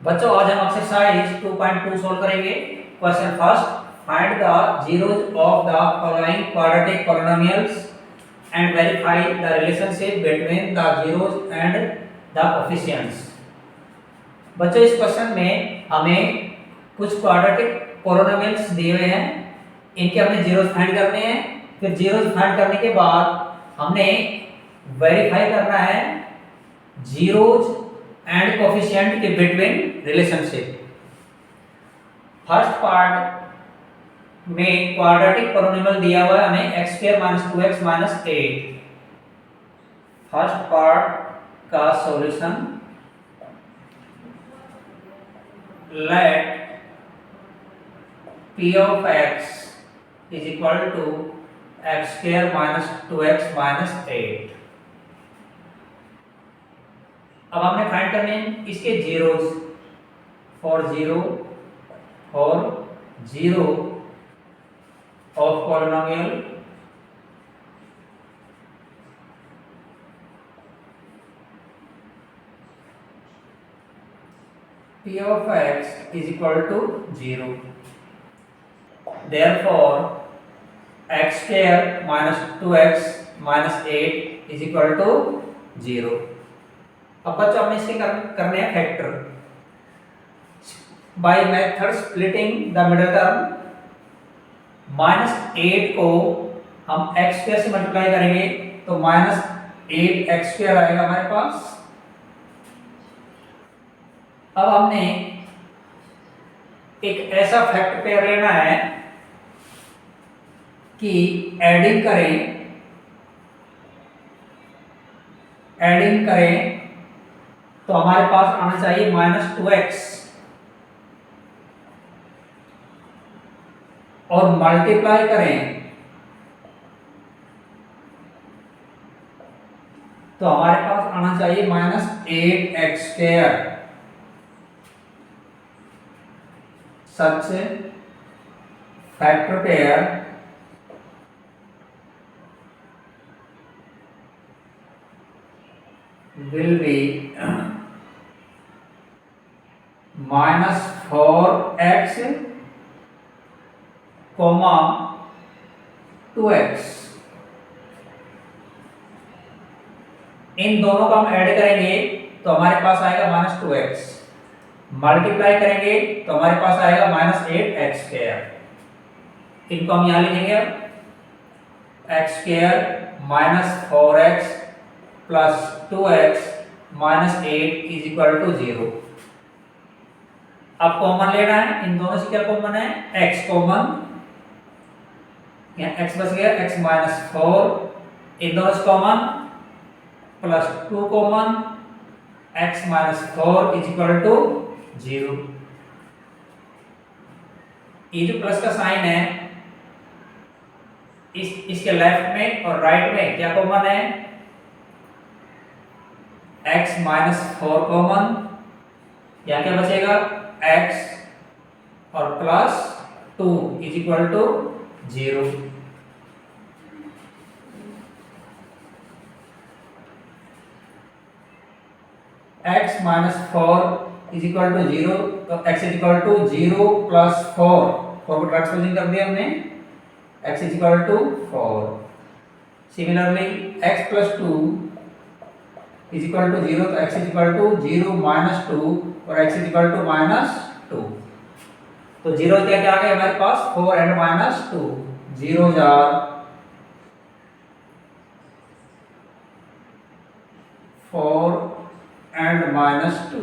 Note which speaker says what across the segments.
Speaker 1: बच्चों आज हम एक्सरसाइज 2.2 सॉल्व करेंगे। Question first, find the zeros of the following quadratic polynomials and verify the relationship between the zeros and the coefficients. बच्चों इस question में हमें कुछ क्वाड्रेटिक पॉलिनोमियल्स दिए हुए हैं, इनके हमने zeros फाइंड करने हैं। फिर zeros फाइंड करने के बाद हमने वेरीफाई करना है zeros एंड कोएफिशिएंट के बिटवीन रिलेशनशिप। फर्स्ट पार्ट में क्वाड्रेटिक पॉलिनोमियल दिया हुआ है हमें x² - 2x - 8। फर्स्ट पार्ट का solution, let p of x is equal to x² - 2x - 8। अब हमने फाइंड करने हैं इसके zeros for 0 of polynomial p of x is equal to 0। therefore x² - 2x - 8 is equal to 0। अब बच्चों हमने इसके करने हैं factor by method splitting the middle term. -8 को हम x² से मल्टीप्लाई करेंगे तो -8x² आएगा हमारे पास। अब हमने एक ऐसा फैक्ट पेयर लेना है कि एडिंग करें तो हमारे पास आना चाहिए -2x और मल्टीप्लाई करें तो हमारे पास आना चाहिए -8x²। Such factor pair will be -4x, 2x। इन दोनों को हम ऐड करेंगे तो हमारे पास आएगा -2x, मल्टीप्लाई करेंगे तो हमारे पास आएगा -8x²। इनको हम यहां लिखेंगे x² - 4x + 2x - 8 is equal to 0। अब कॉमन लेना है, इन दोनों से क्या कॉमन है? x कॉमन, यहाँ x बच गया, x - 4 इन दोनों से common, +2 common, x - 4 is equal to 0। ये जो प्लस का साइन है इसके लेफ्ट में और राइट में क्या कॉमन है? x - 4 कॉमन, यहाँ क्या बचेगा? x और +2 is equal to 0। x - 4 is equal to 0 तो x is equal to 0 + 4 को ट्रांसपोजिंग कर दिया हमने, x is equal to 4। Similarly x + 2 is equal to 0 तो x is equal to 0 - 2 और x is equal to -2। तो 0 क्या क्या आ गया हमारे पास? 4 and -2, 0s are 4 and -2।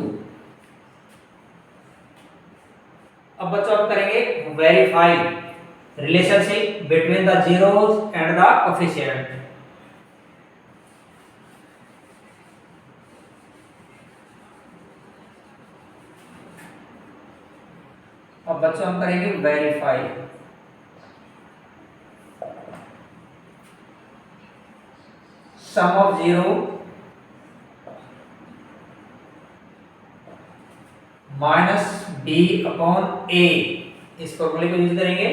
Speaker 1: अब बच्चों हम करेंगे verify relationship between the zeros and the coefficient. अब बच्चों हम करेंगे वेरीफाई। सम ऑफ 0 -b/a, इस फॉर्मूले को यूज करेंगे।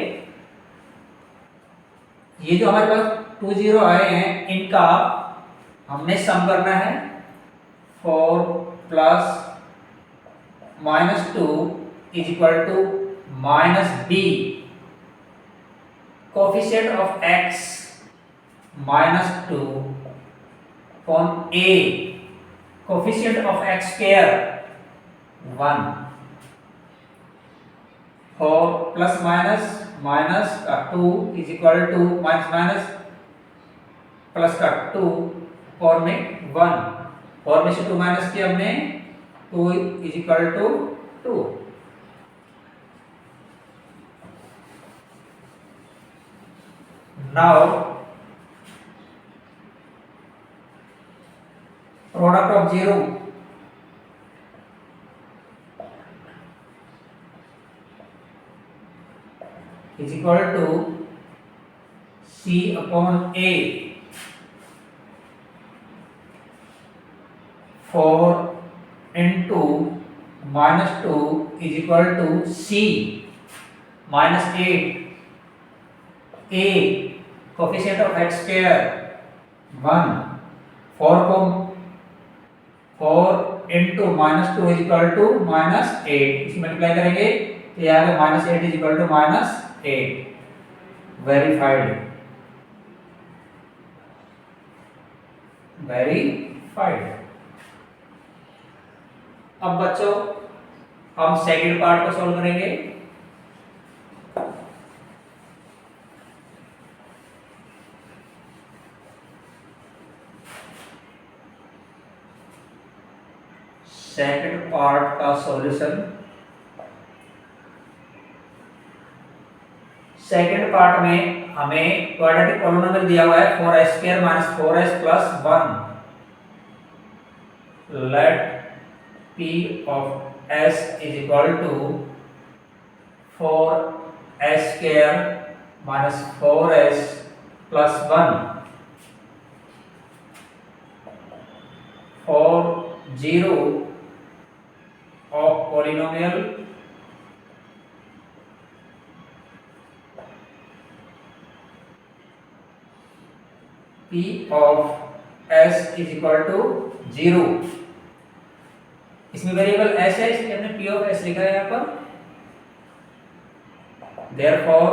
Speaker 1: ये जो हमारे पास 2 0 आए हैं इनका हमने सम करना है 4 plus -2 is equal to -b, coefficient of x -2 upon a, coefficient of x square 1, 4 plus minus minus का 2 is equal to minus minus plus का 2 और में 1, और में से 2 माइनस किया हमने, 2 is equal to 2. Now product of 0 is equal to c upon a. 4 into -2 is equal to c minus 8, a coefficient of x square 1, 4 into -2 is equal to -8, इसे multiply करेंगे तो यहाँ पे -8 is equal to -8, verified. अब बच्चों हम second part को solve करेंगे. सेकंड पार्ट का सॉल्यूशन. सेकंड पार्ट में हमें क्वाड्रेटिक पॉलिनोमियल दिया हुआ है 4s² - 4s + 1. Let p of s is equal to 4s² - 4s + 1. For 0 of polynomial p of s is equal to 0. इसमें वेरिएबल s है, इसलिए हमने p of s लिखा है यहाँ पर. Therefore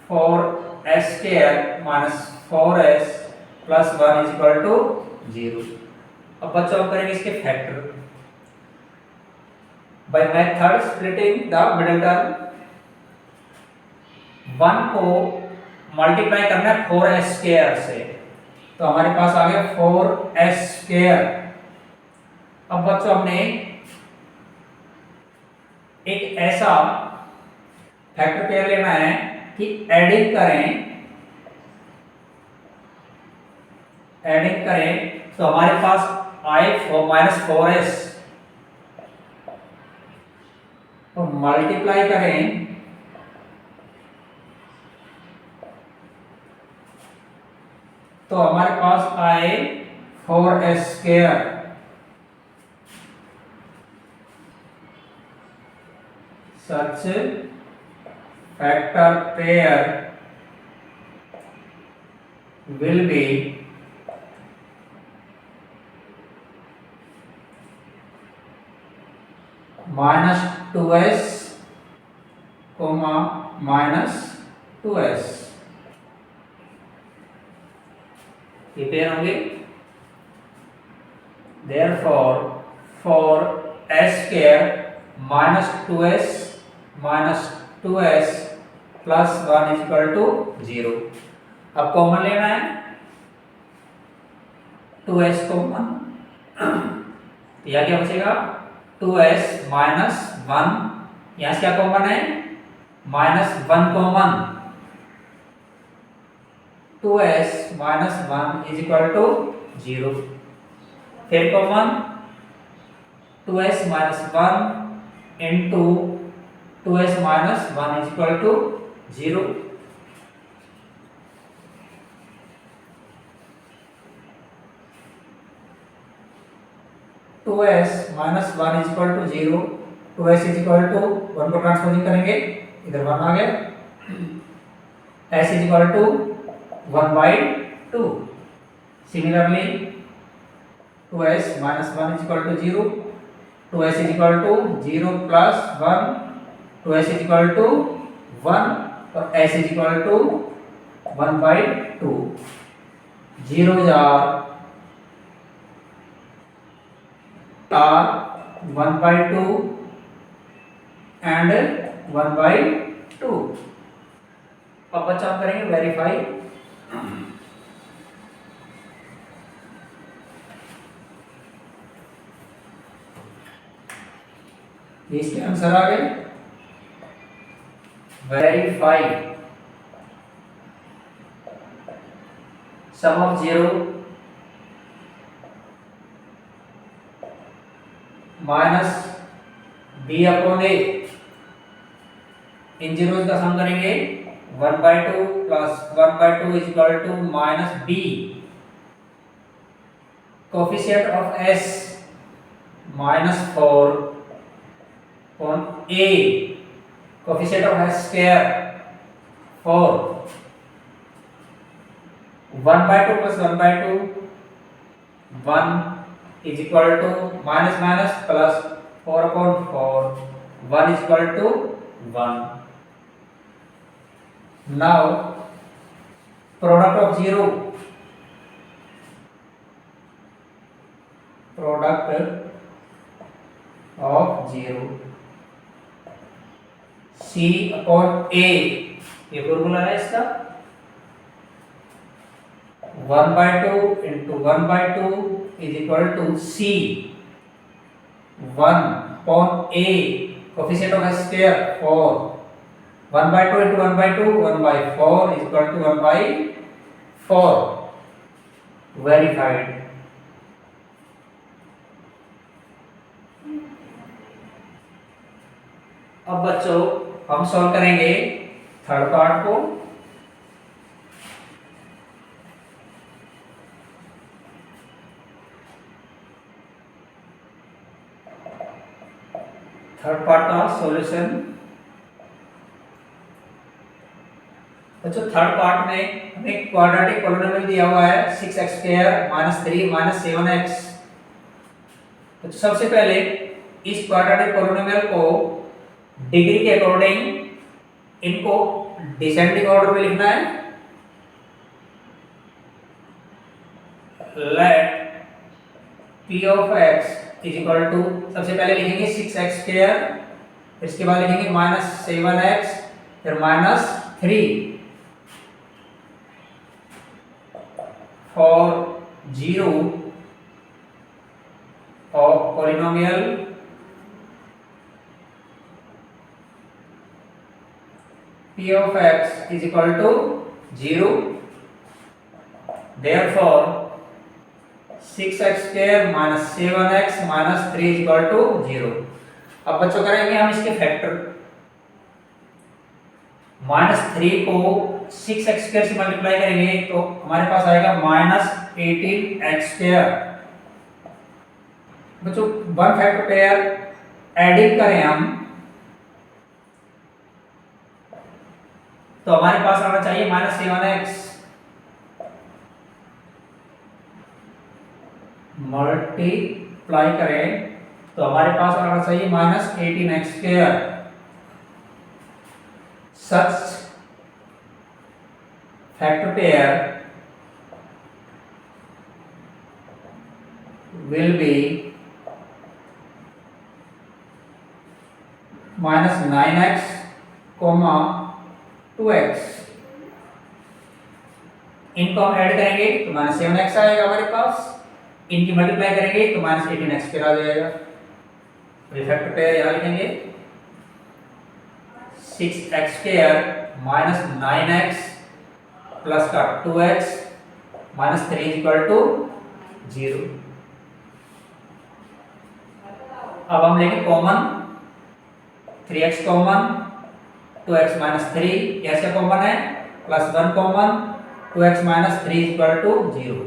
Speaker 1: 4s² - 4s + 1 is equal to 0. अब बच्चों हम करेंगे इसके factor by method splitting the middle term. 1 को मल्टीप्लाई करना है 4s² से, तो हमारे पास आ गया 4s². अब बच्चों हमने एक ऐसा फैक्टर पेयर लेना है कि एडिंग करें तो हमारे पास आए -4s और मल्टीप्लाई करें तो हमारे पास आए 4s². Such factor pair will be -2s, -2s. ये पेयर होंगे. Therefore 4s² -2s -2s + 1 is equal to 0. अब कॉमन लेना है 2s कॉमन, तो यहाँ क्या बचेगा 2s - 1. यहाँ से क्या कॉमन है -1 common, 2s - 1 is equal to 0. फिर common 2s - 1 into 2s - 1 is equal to 0. Two S minus 1 is equal to 0. 2s is equal to 1 को ट्रांसपोजिंग करेंगे, इधर 1 आ गया. s is equal to 1/2. Similarly 2s - 1 is equal to 0. 2s is equal to 0 plus 1, 2s is equal to 1 और s is equal to 1 by 2. Zeros are 1 by 2 and 1 by 2. अब बच्चा हम करेंगे verify. इसके आंसर आ गए. Verify sum of 0 minus b upon a. इन zeros का सम करेंगे 1 by 2 plus 1 by 2 is equal to minus b. Coefficient of s minus 4 upon a. Coefficient of s square 4. 1 by 2 plus 1 by 2 1 is equal to minus minus plus 4 upon 4. 1 is equal to 1. Now product of 0. Product of 0 c upon a. ये formula है इसका 1 by 2 into 1 by 2 is equal to c 1 upon a. Coefficient of s square 4. 1 by 2 into 1 by 2 1 by 4 is equal to 1 by 4. Verified. अब बच्चों हम solve करेंगे third part को. Third part का solution. बच्चों थर्ड पार्ट में हमें क्वाड्रेटिक पॉलिनोमियल दिया हुआ है 6x² - 3 - 7x. तो सबसे पहले इस क्वाड्रेटिक पॉलिनोमियल को डिग्री के अकॉर्डिंग इनको डिसेंडिंग ऑर्डर में लिखना है. Let p of x is equal to सबसे पहले लिखेंगे 6x², इसके बाद लिखेंगे -7x, फिर -3 for 0 of polynomial p of x is equal to 0. Therefore 6x² - 7x - 3 is equal to 0. अब बच्चों करेंगे हम इसके फैक्टर. -3 को 6x² से मल्टीप्लाई करेंगे तो हमारे पास आएगा -18x². बच्चों वन फैक्टर पेयर एडिंग करें हम तो हमारे पास आना चाहिए -7x. मल्टीप्लाई करें तो हमारे पास आना चाहिए -18x². Such factor pair will be -9x, 2x. इनको हम ऐड करेंगे तो -7x आएगा हमारे पास. इनकी मल्टीप्लाई करेंगे तो -18x² आ जाएगा. फैक्टर पेयर यहाँ लिखेंगे 6x² - 9x प्लस का 2x -3 is equal to 0. अब हम लेंगे कॉमन 3x कॉमन, 2x - 3 ऐसे कॉमन है, plus 1 common, 2x - 3 is equal to 0.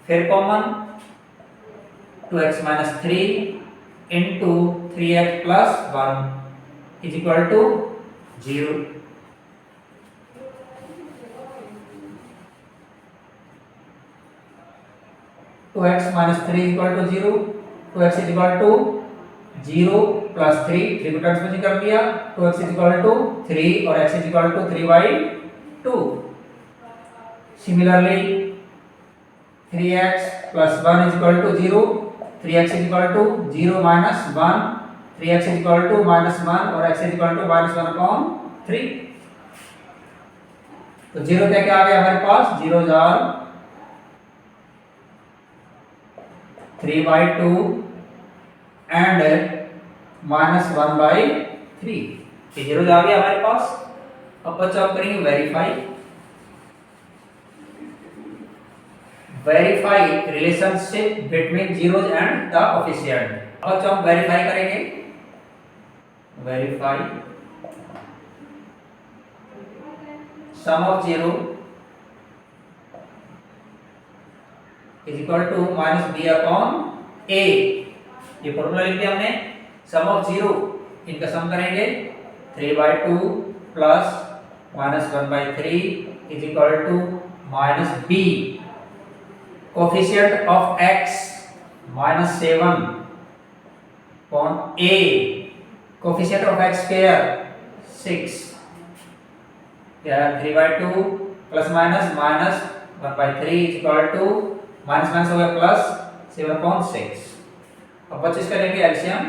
Speaker 1: फिर common 2x - 3 into 3x plus 1 is equal to 0. तो x - 3 is equal to 0. 2x is equal to 0 plus 3, 3 को transposing कर दिया, 2x इज इक्वल टू 3 और x is equal to 3/2। Similarly 3x plus 1 is equal to 0, 3x is equal to 0 minus 1, 3x is equal to -1 और x is equal to -1/3। तो 0 क्या क्या आ गया हमारे पास, 0 जार 3/2 एंड -1/3, ये 0 आ गया हमारे पास। अब बच्चा आप करेंगे verify relationship between zeros and the coefficient. अब बच्चा हम वेरीफाई करेंगे, verify sum of 0 is equal to -b/a। ये फॉर्मूला लिख दिया हमने। सम ऑफ 0, इनका सम करेंगे 3/2 plus -1/3 is equal to -b। Coefficient of x -7 upon a, coefficient of x square 6, या 3/2 plus -1/3 is equal to minus हो गया प्लस 7/6। अब बच्चे इसका लेंगे एलसीएम,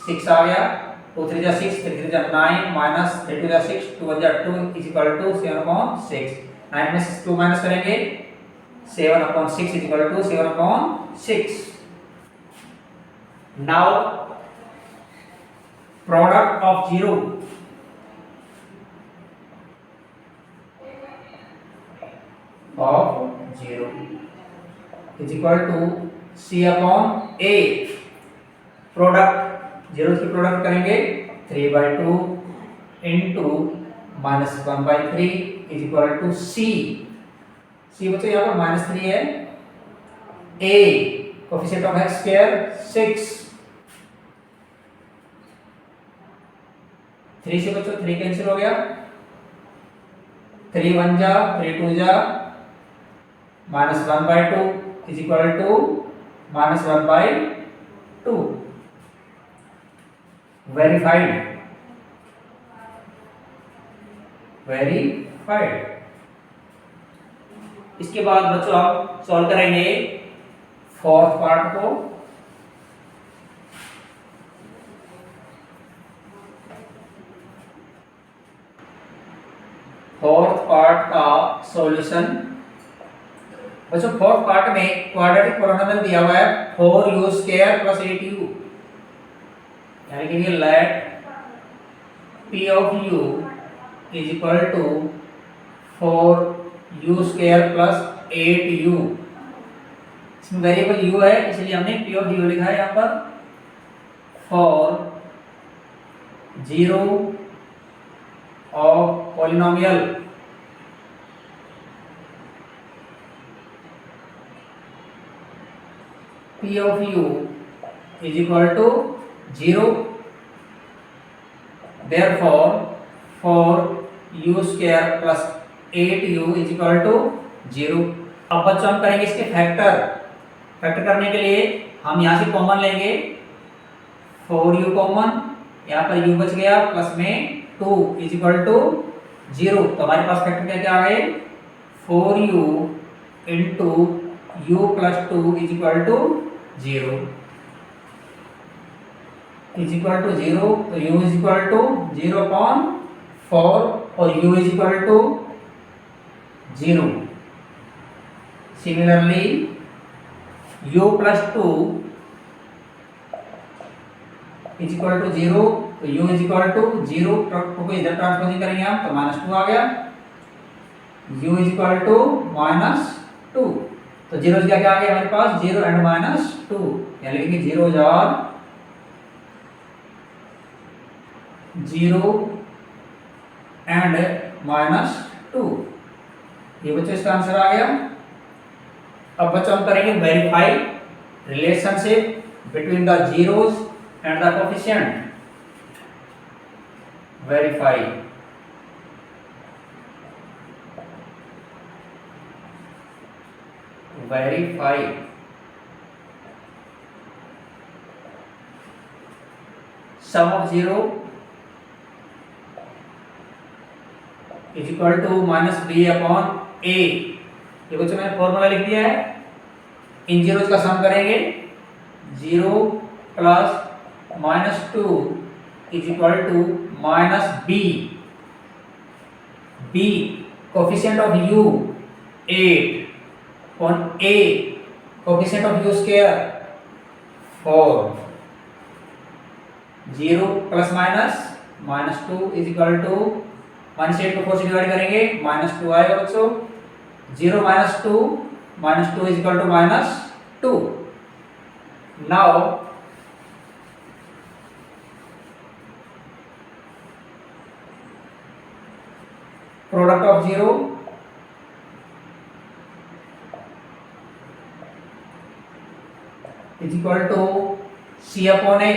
Speaker 1: 6 आ गया, 2 3 जा 6, 3 3 जा 9 माइनस 3 2 जा 6, 2 1 जा 2 इज इक्वल टू 7/6। 9 में से 2 माइनस करेंगे, 7/6 is equal to 7/6। Now product of 0 is equal to c/a। Product 0 की प्रोडक्ट करेंगे 3/2 into -1/3 is equal to c। बच्चों यहाँ पर -3 है, a coefficient of x square 6, 3 से बच्चों 3 कैंसिल हो गया, 3 1 जा 3 2 जा -1/2 इज इक्वल टू -1/2। वेरीफाइड। इसके बाद बच्चों आप सॉल्व करेंगे फोर्थ पार्ट को। फोर्थ पार्ट का सॉल्यूशन बच्चों, फोर्थ पार्ट में क्वाड्रेटिक पोलिनोमियल दिया हुआ है 4u² प्लस 8u, यानी कि ये let p of u is equal to 4u² plus 8u। इसमें वेरिएबल u है इसलिए हमने p ऑफ u लिखा है यहाँ पर। For 0 of polynomial p of u is equal to 0, therefore for u² plus 8u is equal to 0। अब बच्चों हम करेंगे इसके फैक्टर करने के लिए हम यहाँ से कॉमन लेंगे, 4u कॉमन, यहाँ पर u बच गया, प्लस में 2 इज इक्वल टू 0। तो हमारे पास फैक्टर क्या क्या आ गए, 4u into u plus 2 is equal to 0 is equal to 0। तो u इज इक्वल टू 0/4 और u is equal to 0। Similarly u plus 2 is equal to 0, तो u इज इक्वल टू 0 को इधर ट्रांसपोजिंग करेंगे हम तो -2 आ गया, u इज इक्वल टू -2। तो 0 क्या क्या आ गया हमारे पास, 0 एंड -2, यानी लिखेंगे 0 जार 0 एंड -2। ये बच्चों इसका आंसर आ गया। अब बच्चों हम करेंगे verify relationship between the zeros and the coefficient. Verify sum of zero is equal to minus B upon A. ये बच्चों मैंने फॉर्मूला लिख दिया है। इन जीरोज का सम करेंगे, 0 plus minus 2 is equal to minus b. B coefficient of u 8 on a coefficient of u square 4। 0 plus minus minus 2 is equal to minus 8 को 4 से डिवाइड करेंगे माइनस 2 आएगा बच्चों। 0 minus 2 is equal to minus 2। Now product of zero is equal to C upon A.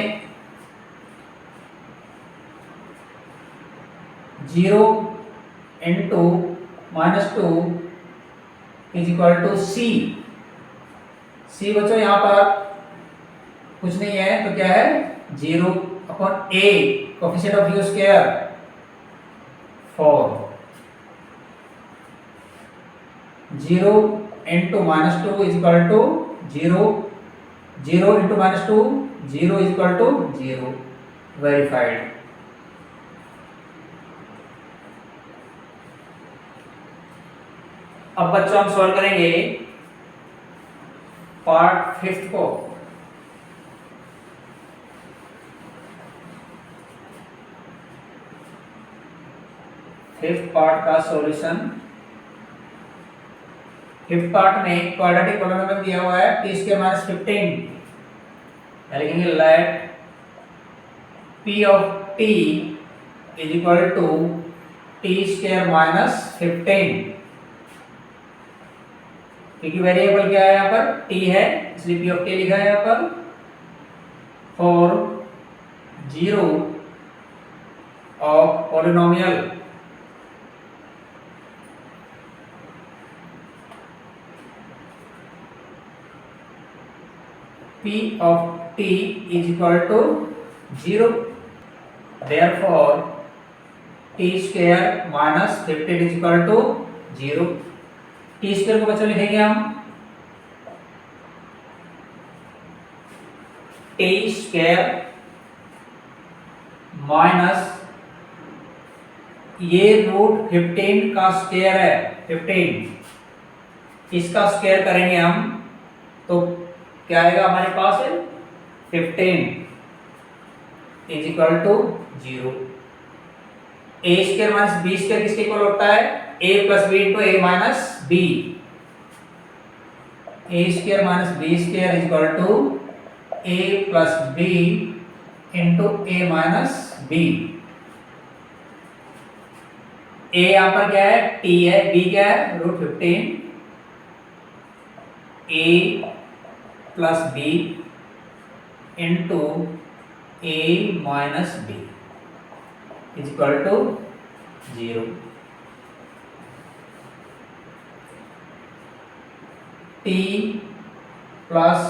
Speaker 1: 0 into minus 2 is equal to C. C बच्चों यहां पर कुछ नहीं है तो क्या है 0 upon a coefficient of u square 4। 0 into minus 2 is equal to 0। 0 into minus 2 0 is equal to 0। Verified. अब बच्चों हम सॉल्व करेंगे पार्ट 5 को। फिफ्थ पार्ट का सॉल्यूशन। फिफ्थ पार्ट में क्वाड्रेटिक पॉलिनोमियल दिया हुआ है t स्क्वायर माइनस 15। लिखेंगे let p of t is equal to t square minus 15। क्योंकि वेरिएबल क्या है यहाँ पर t है इसलिए p ऑफ t लिखा है यहाँ पर। For 0 of polynomial p of t is equal to 0, therefore t square minus 15 is equal to 0। t square को बच्चों लिखेंगे हम t square माइनस ये रूट 15 का स्क्वायर है 15, इसका स्क्वायर करेंगे हम तो क्या आएगा हमारे पास है 15 is equal to 0। A square minus b square किसके इक्वल होता है a plus b into a minus b. A square minus b square is equal to a plus b into a minus b. a यहां पर क्या है t है, b क्या है root 15। a plus b into a minus b is equal to 0। T plus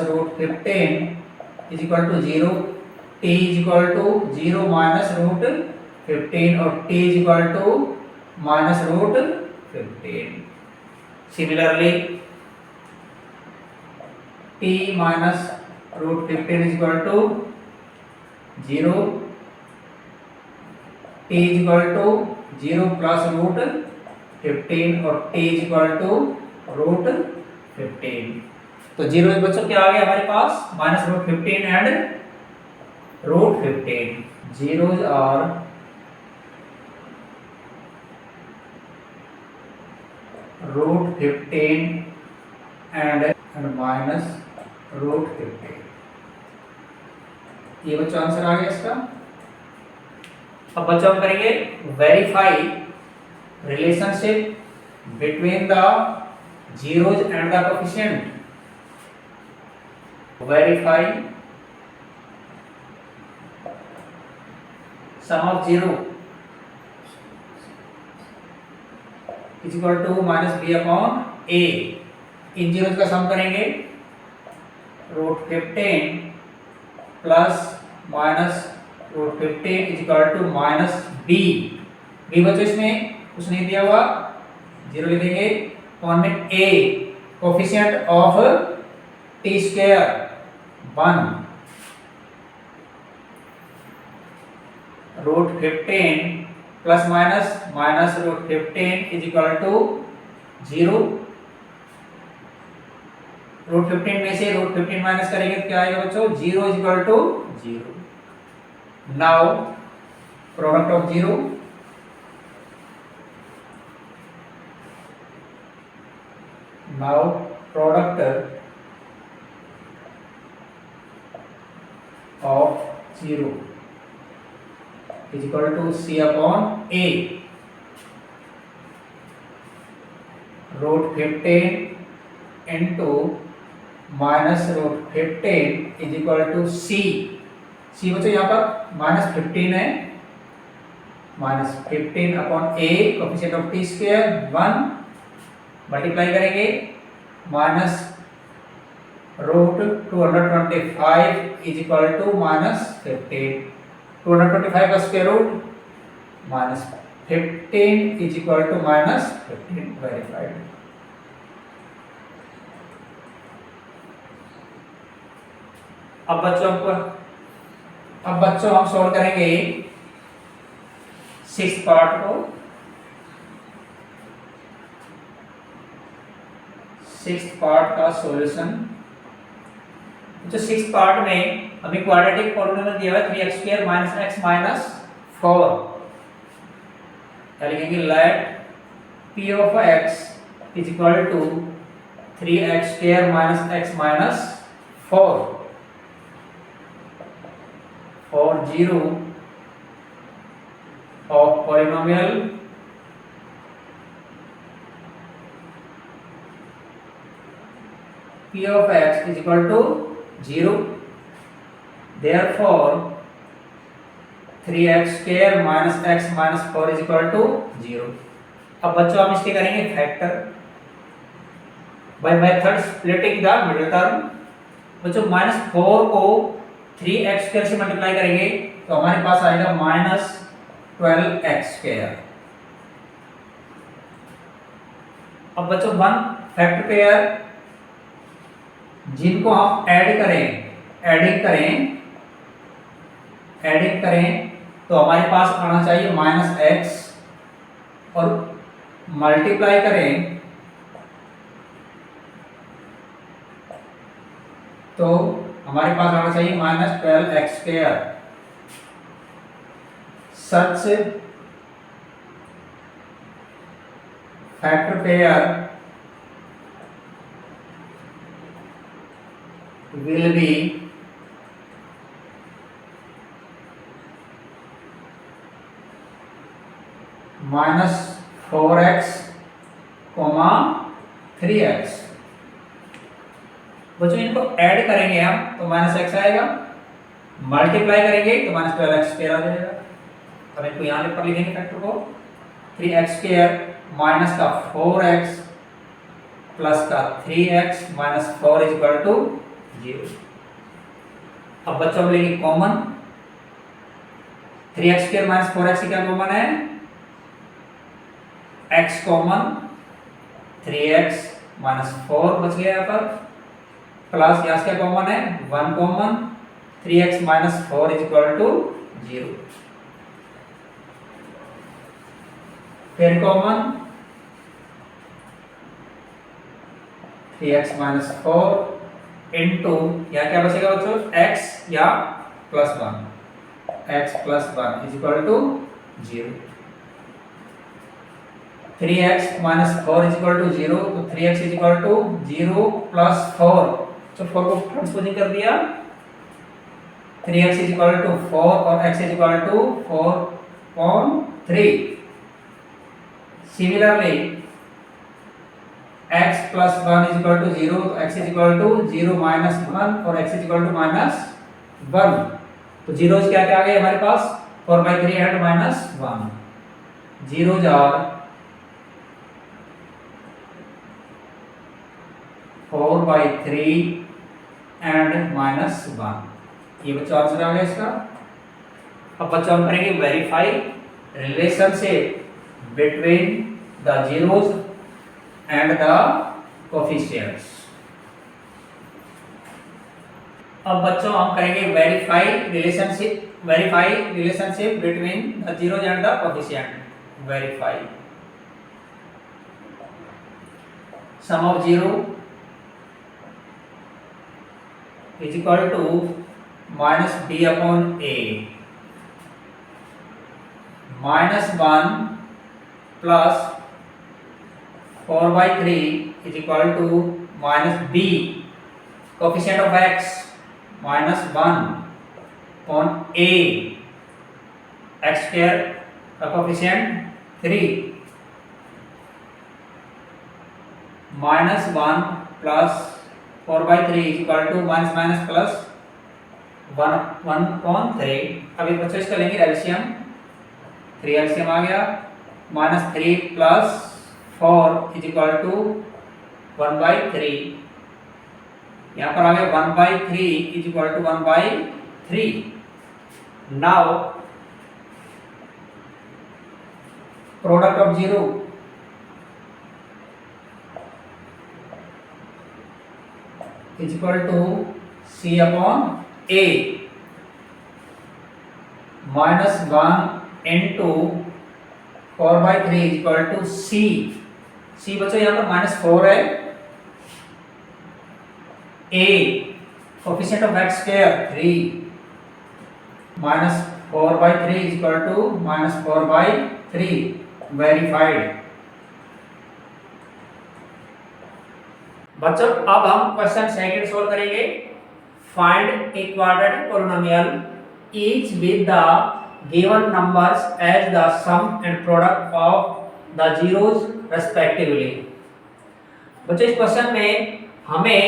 Speaker 1: root 15 is equal to 0। T is equal to 0 minus root 15 और t is equal to minus root 15। Similarly, t minus root 15 is equal to 0. t is equal to 0 plus root 15 और t is equal to root 15। तो 0 बच्चों क्या आ गया हमारे पास minus root 15 and root 15। zeros are root 15 and minus root 15। ये बच्चों आंसर आ गया इसका। अब बच्चों हम करेंगे verify relationship between the zeros and the coefficient। Verify sum of 0 is equal to minus B upon a. इन जीरोज का सम करेंगे root 15 plus minus root 15 is equal to minus b. B बच्चों इसमें कुछ नहीं दिया हुआ, जीरो लिख देंगे। वन में A coefficient of T square 1 root 15 plus minus minus root 15 is equal to 0। Root 15 में से रूट 15 माइनस करेंगे तो क्या आएगा बच्चों? 0 is equal to 0। Now product of 0 now product of 0 is equal to c upon a root 15 into minus root 15 is equal to c। c बच्चों यहाँ पर माइनस 15 है, minus 15 upon a coefficient of T square 1 multiply करेंगे minus root 225 is equal to minus 15। 225 का square root minus 15 is equal to minus 15 verified. अब बच्चों हम solve करेंगे 6th पार्ट को। 6th पार्ट का सॉल्यूशन। तो 6th पार्ट में हमें क्वाड्रेटिक पॉलिनोमियल दिया हुआ है 3x² माइनस x माइनस 4। लिखेंगे let p of x is equal to 3x² minus x minus 4 for 0 of polynomial p of x is equal to 0, therefore 3x square minus x minus 4 is equal to 0। अब बच्चों हम इसके करेंगे factor by method splitting the middle term. बच्चों minus 4 को 3x square से multiply करेंगे तो हमारे पास आएगा माइनस 12x स्क्वायर। अब बच्चों वन फैक्टर पेयर जिनको हम एडिंग करें तो हमारे पास आना चाहिए माइनस x और मल्टीप्लाई करें तो हमारे पास आना चाहिए minus 12x square. Such factor pair will be minus 4x, 3x। बच्चों इनको ऐड करेंगे हम तो माइनस x आएगा, मल्टीप्लाई करेंगे तो माइनस 12x स्क्वायर आ जाएगा। अब इनको यहाँ पर लिखेंगे फैक्टर को 3x स्क्वायर माइनस का 4x प्लस का 3x minus 4 is equal to 0। अब बच्चों हम लेंगे common 3x square minus 4x से क्या कॉमन है? x कॉमन 3x माइनस 4 बच गया यहाँ पर, प्लस यहाँ से क्या कॉमन है? 1 common 3x minus 4 is equal to 0। फिर कॉमन 3x माइनस 4 इनटू यहाँ क्या बचेगा बच्चों? x या plus 1, x plus 1 is equal to 0। 3x minus 4 is equal to 0, तो 3x is equal to 0 plus 4, तो 4 को ट्रांसपोजिंग कर दिया, 3x इज इक्वल टू 4 और x is equal to 4/3। Similarly x plus 1 is equal to 0, तो x is equal to 0 minus 1 और x is equal to minus 1। तो zeros क्या क्या आ गए हमारे पास? 4/3 and minus 1। zeros are 4/3 and -1। ये बच्चों आंसर आ गया इसका। अब बच्चों हम करेंगे verify relationship between the zeros and the coefficients. अब बच्चों हम करेंगे verify relationship between the zeros and the coefficient. Verify sum of zero is equal to minus b upon a, -1 plus 4/3 is equal to minus b, coefficient of x -1 upon a, x square का coefficient 3, -1 plus 4/3 is equal to minus plus 1/3। अभी बच्चों इसका लेंगे LCM. 3 LCM आ गया। -3 plus 4 is equal to 1/3। यहाँ पर आ गया 1/3 is equal to 1/3। Now product of zero is equal to c upon a, -1 into 4/3 is equal to c। c बच्चों यहाँ पर -4 है। a coefficient of x square 3, -4/3 is equal to -4/3। Verified. बच्चों अब हम क्वेश्चन सेकंड सोल्व करेंगे। Find a quadratic polynomial each with the given numbers as the sum and product of the zeros respectively. बच्चों इस क्वेश्चन में हमें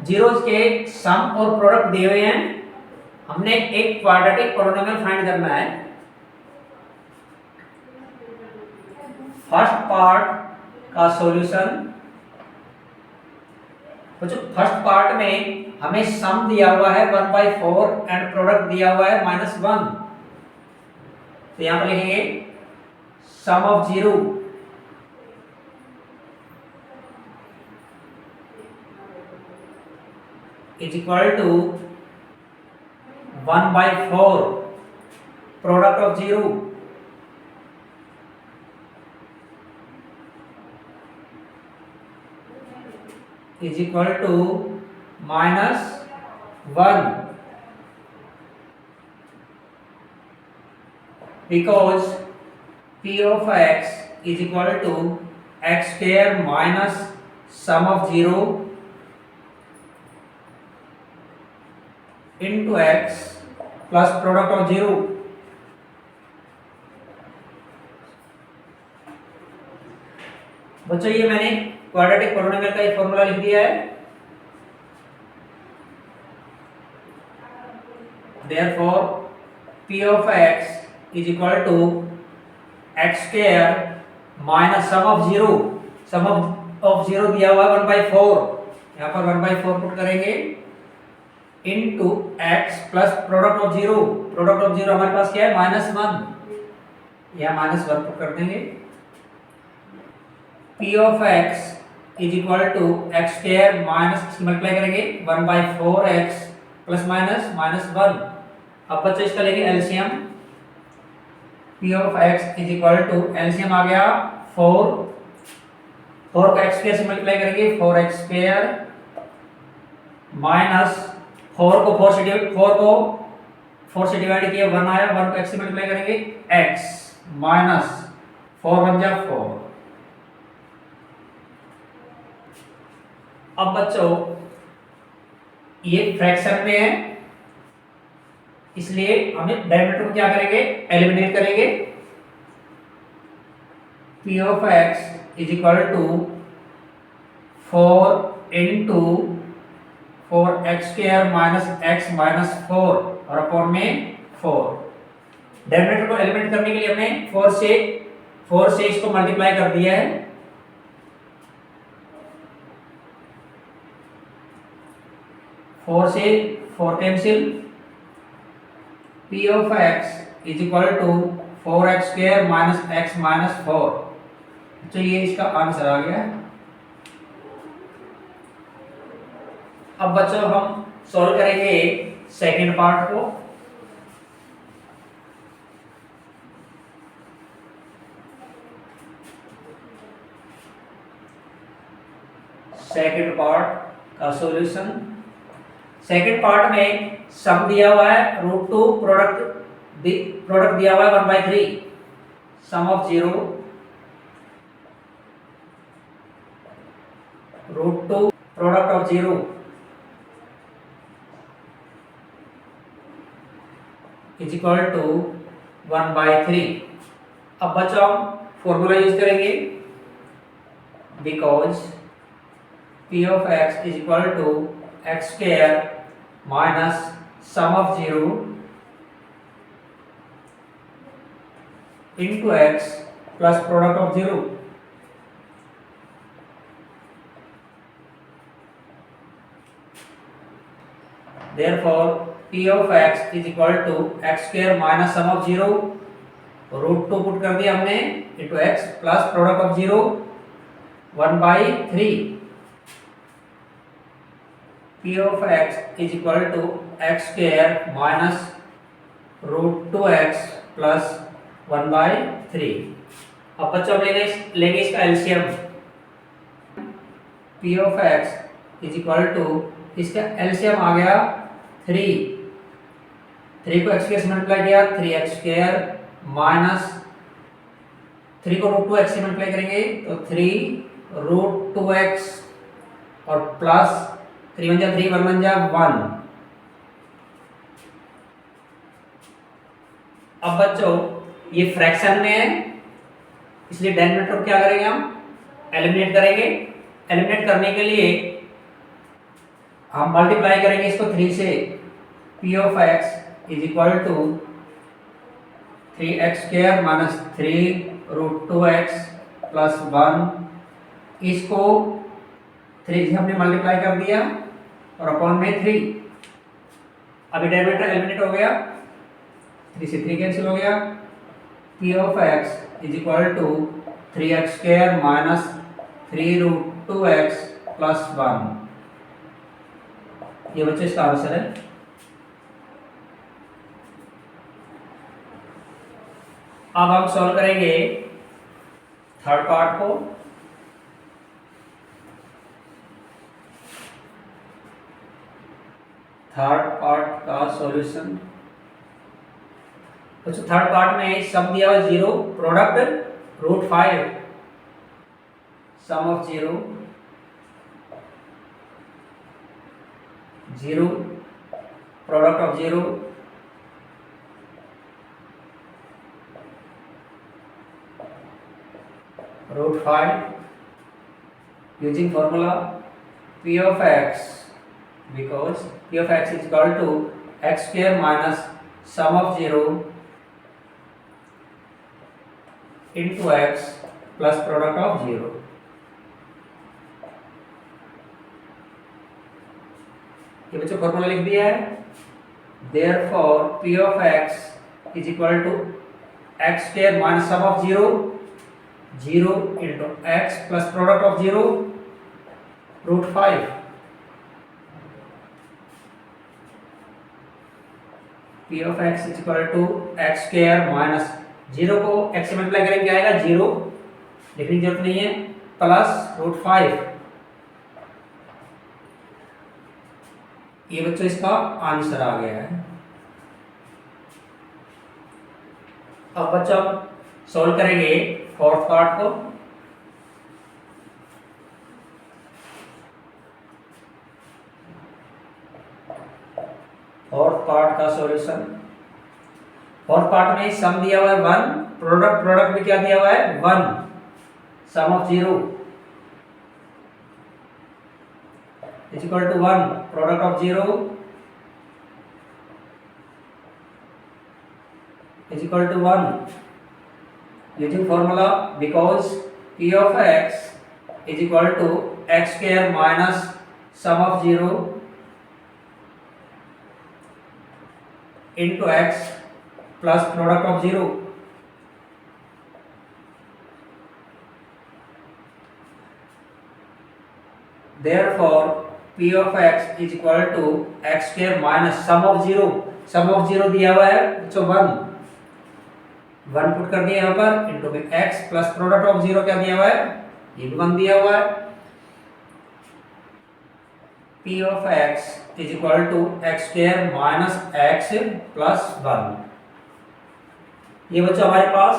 Speaker 1: zeros के सम और प्रोडक्ट दिए हुए हैं। हमने एक क्वाड्रेटिक पोलिनोमियल फाइंड करना है। फर्स्ट पार्ट का सॉल्यूशन। बच्चों फर्स्ट पार्ट में हमें सम दिया हुआ है 1/4 एंड प्रोडक्ट दिया हुआ है -1। तो यहां पर लिखेंगे sum of zero is equal to 1/4 product of zero is equal to -1, because p of x is equal to x square minus sum of 0 into x plus product of 0। बच्चों ये मैंने क्वाड्रेटिक पोलिनोमियल का एक formula लिख दिया है। Therefore p of x is equal to x square minus sum of 0। sum of 0 दिया हुआ है 1/4। यहाँ पर 1/4 पुट करेंगे into x plus product of 0। Product of 0 हमारे पास क्या है -1। यहाँ -1 पुट कर देंगे। p of x is equal to x square minus multiply करेंगे 1/4x प्लस माइनस -1। अब बच्चों इसका लेंगे LCM. p of x is equal to LCM आ गया 4 को x स्क्वायर से मल्टीप्लाई करेंगे 4x स्क्वायर माइनस 4 को 4 से डिवाइड किया 1 आया। 1 को x से मल्टीप्लाई करेंगे x माइनस 4 बन जाए 4। अब बच्चों ये फ्रैक्शन में है, इसलिए हमें डिनोमिनेटर को क्या करेंगे एलिमिनेट करेंगे। p of x is equal to 4 into 4x square minus x minus 4 और अपॉन में 4। डिनोमिनेटर को एलिमिनेट करने के लिए हमने 4 से इसको मल्टीप्लाई कर दिया है। 4 से 4 cancel, p of x is equal to 4x square minus x minus 4। तो ये इसका आंसर आ गया। अब बच्चों हम सॉल्व करेंगे सेकंड पार्ट को। सेकंड पार्ट का सॉल्यूशन। सेकंड पार्ट में सम दिया हुआ है √2, प्रोडक्ट दिया हुआ है 1/3, sum of 0 √2 product of 0 is equal to 1/3। अब बच्चों हम फॉर्मूला यूज करेंगे, because p of x is equal to x square minus sum of 0 into x plus product of 0। Therefore p of x is equal to x square minus sum of 0 √2 put कर दिया हमने into x plus product of 0 1/3। p of x is equal to x square minus √2x plus 1/3। अब बच्चों हम लेंगे इसका LCM. p of x is equal to, इसका LCM आ गया 3 को x स्क्वायर से मल्टीप्लाई किया 3x स्क्वायर माइनस 3 को √2x से मल्टीप्लाई करेंगे तो 3 √2x और प्लस 3 1 जा 3 1 1 जा 1। अब बच्चों ये फ्रैक्शन में है, इसलिए डिनोमिनेटर क्या करेंगे हम एलिमिनेट करेंगे। एलिमिनेट करने के लिए हम मल्टीप्लाई करेंगे इसको 3 से। p of x is equal to 3x square minus 3 √2x plus 1। इसको 3 से हमने मल्टीप्लाई कर दिया और अपॉन में 3। अभी डेरिवेटिव एलिमिनेट हो गया, 3 से 3 कैंसिल हो गया। p of x is equal to 3x square minus 3 √2x plus 1। ये बच्चे इसका आंसर है। अब हम सॉल्व करेंगे थर्ड पार्ट को। थर्ड पार्ट का सॉल्यूशन। तो थर्ड पार्ट में सम दिया हुआ 0, product √5, sum of 0 product of 0 √5 using formula p of x, because p of x is equal to x square minus sum of 0 into x plus product of 0। ये बच्चों formula लिख दिया है। therefore p of x is equal to x square minus sum of 0 into x plus product of 0 √5। p of x is equal to x square minus 0 को x से multiply करेंगे क्या आएगा 0, लिखने की जरूरत नहीं है, प्लस √5। ये बच्चों इसका आंसर आ गया है। अब बच्चों हम सॉल्व करेंगे फोर्थ पार्ट को। फोर्थ पार्ट का सॉल्यूशन। फोर्थ पार्ट में सम दिया हुआ है 1, प्रोडक्ट में क्या दिया हुआ है 1, sum of 0 is equal to 1, product of 0 is equal to 1 using formula, because p of x is equal to x square minus sum of 0 into x plus product of 0. Therefore p of x is equal to x square minus sum of 0. Sum of 0 दिया हुआ है बच्चों 1 put कर दिया यहाँ पर into में x plus product of 0 क्या दिया हुआ है, ये भी 1 दिया हुआ है। p of x is equal to x square minus x plus 1। ये बच्चों हमारे पास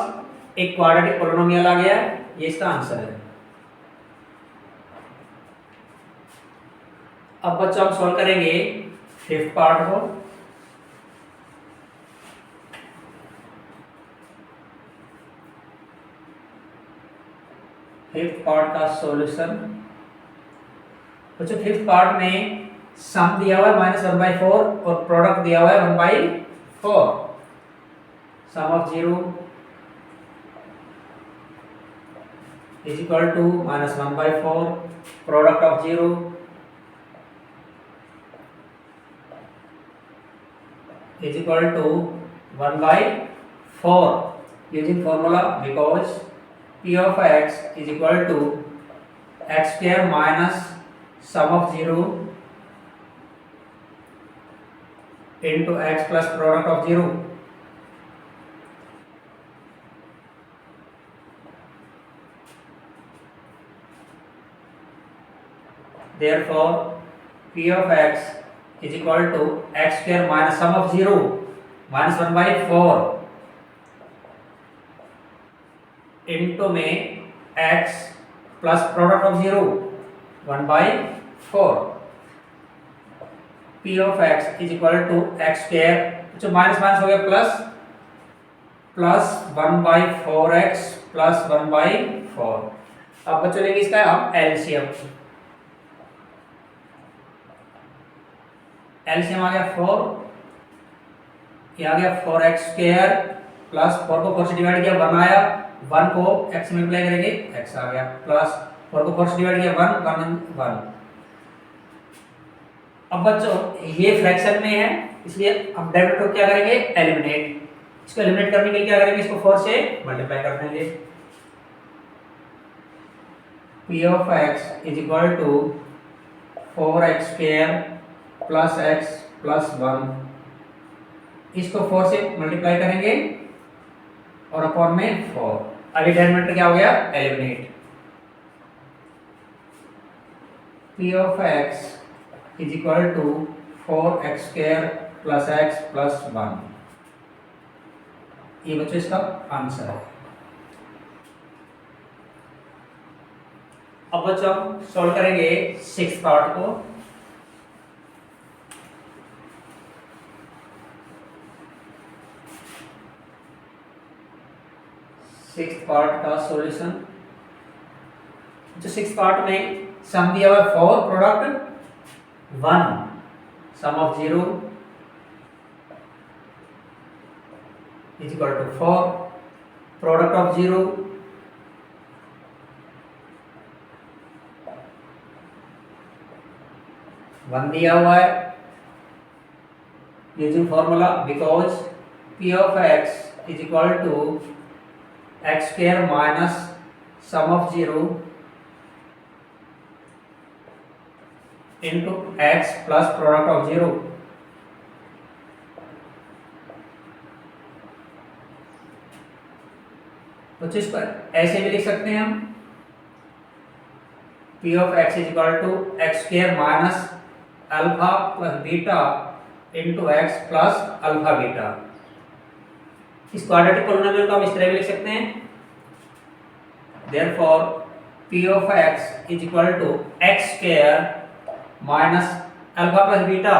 Speaker 1: एक क्वाड्रेटिक पोलिनोमियल आ गया है, ये इसका आंसर है। अब बच्चों हम सॉल्व करेंगे फिफ्थ पार्ट को। फिफ्थ पार्ट का सॉल्यूशन बच्चों, फिफ्थ पार्ट में सम दिया हुआ है -1/4 और प्रोडक्ट दिया हुआ है 1/4। Sum of 0 is equal to -1/4 product of 0 is equal to 1/4 using formula, because p of x is equal to x square minus sum of 0 into x plus product of 0। Therefore p of x is equal to x square minus sum of 0 -1/4 into में x plus product of 0 1/4। p of x is equal to x square, जो minus minus हो गया plus 1/4x plus 1/4। अब बच्चों लेंगे इसका हम LCM. LCM आ गया 4, ये आ गया 4x स्क्वायर प्लस 4 को 4 से डिवाइड किया 1 आया, 1 को x से मल्टीप्लाई करेंगे x आ गया, प्लस 4 को 4 से डिवाइड किया 1। अब बच्चों ये फ्रैक्शन में है, इसलिए हम डायरेक्ट को क्या करेंगे, एलिमिनेट। इसको एलिमिनेट करने के लिए क्या करेंगे, इसको 4 से मल्टीप्लाई कर देंगे। p of x is equal to 4x square plus x plus 1, इसको 4 से मल्टीप्लाई करेंगे और अपॉन में 4। अभी डिनोमिनेटर क्या हो गया, eliminate. p of x is equal to 4x square plus x plus 1। ये बच्चों इसका आंसर है। अब बच्चों हम सॉल्व करेंगे सिक्स्थ पार्ट को। सिक्स्थ पार्ट का सॉल्यूशन, जो सिक्स्थ पार्ट में सम दिया हुआ है 4 product 1, sum of 0 is equal to 4 product of 0 1 दिया हुआ है। Using formula, because p of x is equal to x square minus sum of 0 into x plus product of 0। तो इसको ऐसे भी लिख सकते हैं हम, p of x is equal to x square minus alpha plus beta into x plus alpha beta. इस quadratic polynomial को हम इस तरह भी लिख सकते हैं, therefore p of x is equal to x square minus alpha plus beta,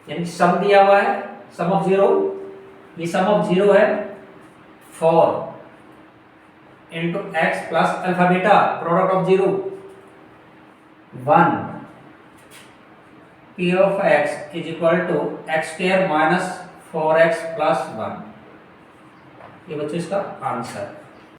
Speaker 1: यानी सम दिया हुआ है सम ऑफ 0, ये सम ऑफ 0 है 4 into x plus alpha beta product of 0 1। p of x is equal to x square minus 4x plus 1। ये बच्चों इसका answer.